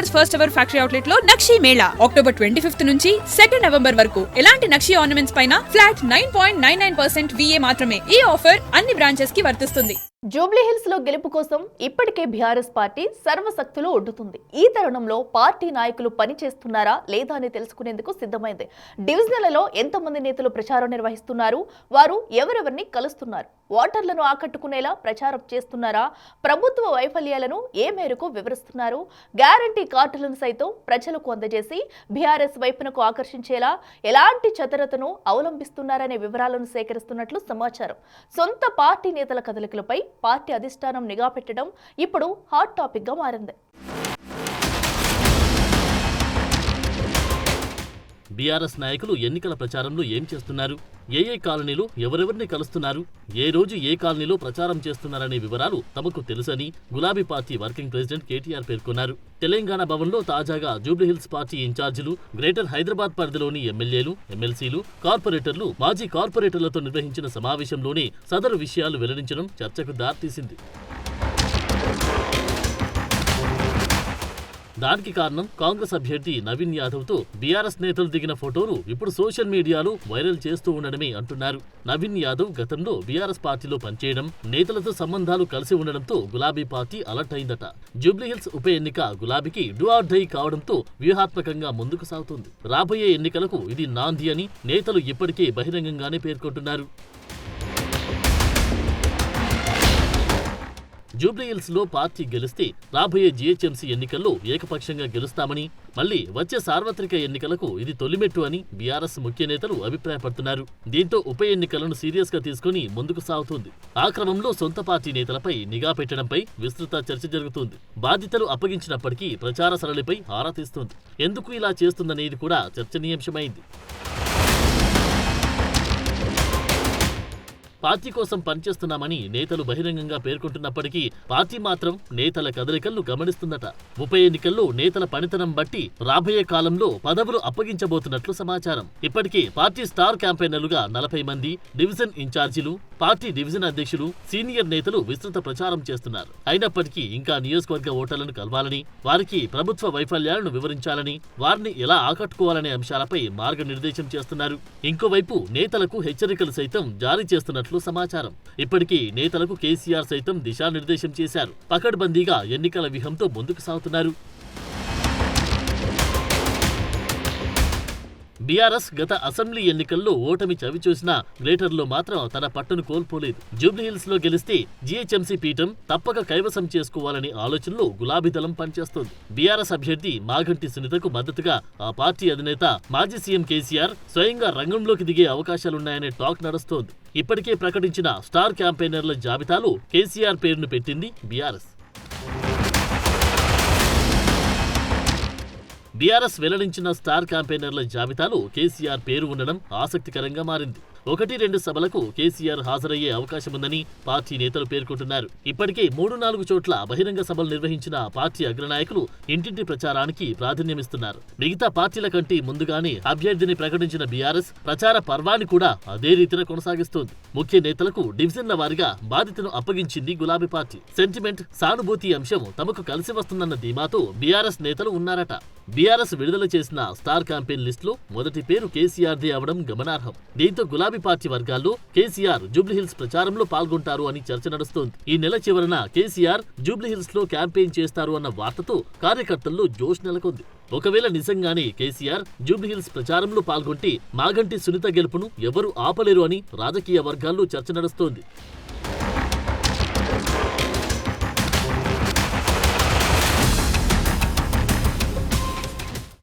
Brothers first ever factory outlet లో నక్షి Mela October 25 నుంచి 2 November వరకు. ఎలాంటి నక్షి ఆర్నమెంట్స్ పైన ఫ్లాట్ 9.99% VA మాత్రమే. ఈ ఆఫర్ అన్ని బ్రాంచెస్ కి వర్తిస్తుంది. జూబ్లీహిల్స్ లో గెలుపు కోసం ఇప్పటికే బీఆర్ఎస్ పార్టీ సర్వశక్తులు ఒడ్డుతుంది. ఈ తరుణంలో పార్టీ నాయకులు పని చేస్తున్నారా లేదా అని తెలుసుకునేందుకు సిద్ధమైంది. డివిజన్లలో ఎంతమంది నేతలు ప్రచారం నిర్వహిస్తున్నారు, వారు ఎవరెవరిని కలుస్తున్నారు, ఓటర్లను ఆకట్టుకునేలా ప్రచారం చేస్తున్నారా, ప్రభుత్వ వైఫల్యాలను ఏ మేరకు వివరిస్తున్నారు, గ్యారంటీ కార్డులను సైతం ప్రజలకు అందజేసి బీఆర్ఎస్ వైపునకు ఆకర్షించేలా ఎలాంటి చతురతను అవలంబిస్తున్నారనే వివరాలను సేకరిస్తున్నట్లు సమాచారం. సొంత పార్టీ నేతల కదలికలపై పార్టీ అధిష్టానం నిఘా పెట్టడం ఇప్పుడు హాట్ టాపిక్ గా మారింది. బీఆర్ఎస్ నాయకులు ఎన్నికల ప్రచారంలో ఏం చేస్తున్నారు, ఏ కాలనీలో ఎవరెవరిని కలుస్తున్నారు, ఏ రోజు ఏ కాలనీలో ప్రచారం చేస్తున్నారనే వివరాలు తమకు తెలుసని గులాబీ పార్టీ వర్కింగ్ ప్రెసిడెంట్ కేటీఆర్ పేర్కొన్నారు. తెలంగాణ భవన్లో తాజాగా జూబ్లీహిల్స్ పార్టీ ఇన్ఛార్జీలు, గ్రేటర్ హైదరాబాద్ పరిధిలోని ఎమ్మెల్యేలు, ఎమ్మెల్సీలు, కార్పొరేటర్లు, మాజీ కార్పొరేటర్లతో నిర్వహించిన సమావేశంలోనే సదరు విషయాలు వెల్లడించడం చర్చకు దారితీసింది. దానికి కారణం కాంగ్రెస్ అభ్యర్థి నవీన్ యాదవ్ తో బీఆర్ఎస్ నేతలు దిగిన ఫోటోను ఇప్పుడు సోషల్ మీడియాలో వైరల్ చేస్తూ ఉండడమే అంటున్నారు. నవీన్ యాదవ్ గతంలో బీఆర్ఎస్ పార్టీలో పనిచేయడం, నేతలతో సంబంధాలు కలిసి ఉండడంతో గులాబీ పార్టీ అలర్ట్ అయిందట. జూబ్లీహిల్స్ ఉప ఎన్నిక గులాబీకి డూ ఆర్ డై కావడంతో వ్యూహాత్మకంగా ముందుకు సాగుతుంది. రాబోయే ఎన్నికలకు ఇది నాంది అని నేతలు ఇప్పటికే బహిరంగంగానే పేర్కొంటున్నారు. జూబ్లీహిల్స్ లో పార్టీ గెలిస్తే రాబోయే జీహెచ్ఎంసీ ఎన్నికల్లో ఏకపక్షంగా గెలుస్తామని, మళ్లీ వచ్చే సార్వత్రిక ఎన్నికలకు ఇది తొలిమెట్టు అని బీఆర్ఎస్ ముఖ్య నేతలు అభిప్రాయపడుతున్నారు. దీంతో ఉప ఎన్నికలను సీరియస్ గా తీసుకుని ముందుకు సాగుతుంది. ఆ క్రమంలో సొంత పార్టీ నేతలపై నిఘా పెట్టడంపై విస్తృత చర్చ జరుగుతుంది. బాధ్యతలు అప్పగించినప్పటికీ ప్రచార సరళిపై ఆరా తీస్తుంది. ఎందుకు ఇలా చేస్తుందనేది కూడా చర్చనీయాంశమైంది. పార్టీ కోసం పనిచేస్తున్నామని నేతలు బహిరంగంగా పేర్కొంటున్నప్పటికీ పార్టీ మాత్రం నేతల కదలికలను గమనిస్తుందట. ఉప ఎన్నికల్లో నేతల పనితనం బట్టి రాబోయే కాలంలో పదవులు అప్పగించబోతున్నట్లు సమాచారం. ఇప్పటికే పార్టీ స్టార్ క్యాంపెయినర్లుగా 40 మంది, డివిజన్ ఇన్ఛార్జీలు, పార్టీ డివిజన్ అధ్యక్షులు, సీనియర్ నేతలు విస్తృత ప్రచారం చేస్తున్నారు. అయినప్పటికీ ఇంకా నియోజకవర్గ ఓటర్లను కలవాలని, వారికి ప్రభుత్వ వైఫల్యాలను వివరించాలని, వారిని ఎలా ఆకట్టుకోవాలనే అంశాలపై మార్గనిర్దేశం చేస్తున్నారు. ఇంకోవైపు నేతలకు హెచ్చరికలు సైతం జారీ చేస్తున్నట్లు సమాచారం. ఇప్పటికీ నేతలకు కేసీఆర్ సైతం దిశానిర్దేశం చేశారు. పకడ్బందీగా ఎన్నికల వ్యూహంతో ముందుకు సాగుతున్నారు. బీఆర్ఎస్ గత అసెంబ్లీ ఎన్నికల్లో ఓటమి చవిచూసినా గ్రేటర్లో మాత్రం తన పట్టును కోల్పోలేదు. జూబ్లీహిల్స్ లో గెలిస్తే జీహెచ్ఎంసీ పీఠం తప్పక కైవసం చేసుకోవాలనే ఆలోచనలో గులాబీ దళం పనిచేస్తోంది. బీఆర్ఎస్ అభ్యర్థి మాగంటి సునీతకు మద్దతుగా ఆ పార్టీ అధినేత మాజీ సీఎం కేసీఆర్ స్వయంగా రంగంలోకి దిగే అవకాశాలున్నాయనే టాక్ నడుస్తోంది. ఇప్పటికే ప్రకటించిన స్టార్ క్యాంపెయినర్ల జాబితాలో కేసీఆర్ పేరును పెట్టింది బీఆర్ఎస్. బీఆర్ఎస్ వెల్లడించిన స్టార్ క్యాంపెయినర్ల జాబితాలో కేసీఆర్ పేరు ఉండడం ఆసక్తికరంగా మారింది. 1-2 సభలకు కేసీఆర్ హాజరయ్యే అవకాశముందని పార్టీ నేతలు పేర్కొంటున్నారు. ఇప్పటికే 3-4 చోట్ల బహిరంగ సభలు నిర్వహించిన పార్టీ అగ్రనాయకులు ఇంటింటి ప్రచారానికి ప్రాధాన్యమిస్తున్నారు. మిగతా పార్టీల కంటే ముందుగానే అభ్యర్థిని ప్రకటించిన బీఆర్ఎస్ ప్రచార పర్వాన్ని కూడా అదే రీతిన కొనసాగిస్తోంది. ముఖ్య నేతలకు డివిజన్ల వారీగా బాధ్యతను అప్పగించింది గులాబీ పార్టీ. సెంటిమెంట్, సానుభూతి అంశం తమకు కలిసి వస్తుందన్న ధీమాతో బీఆర్ఎస్ నేతలు ఉన్నారట. బీఆర్ఎస్ విడుదల చేసిన స్టార్ క్యాంపెయిన్ లిస్టులో మొదటి పేరు కేసీఆర్దే అవడం గమనార్హం. దీంతో గులాబీ పార్టీ వర్గాల్లో కేసీఆర్ జూబ్లీహిల్స్ ప్రచారంలో పాల్గొంటారు అని చర్చ నడుస్తోంది. ఈ నెల చివరన కేసీఆర్ జూబ్లీహిల్స్ లో క్యాంపెయిన్ చేస్తారు అన్న వార్తతో కార్యకర్తల్లో జోష్ నెలకొంది. ఒకవేళ నిజంగానే కేసీఆర్ జూబ్లీహిల్స్ ప్రచారంలో పాల్గొంటే మాగంటి సునీత గెలుపును ఎవరూ ఆపలేరు అని రాజకీయ వర్గాల్లో చర్చ నడుస్తోంది.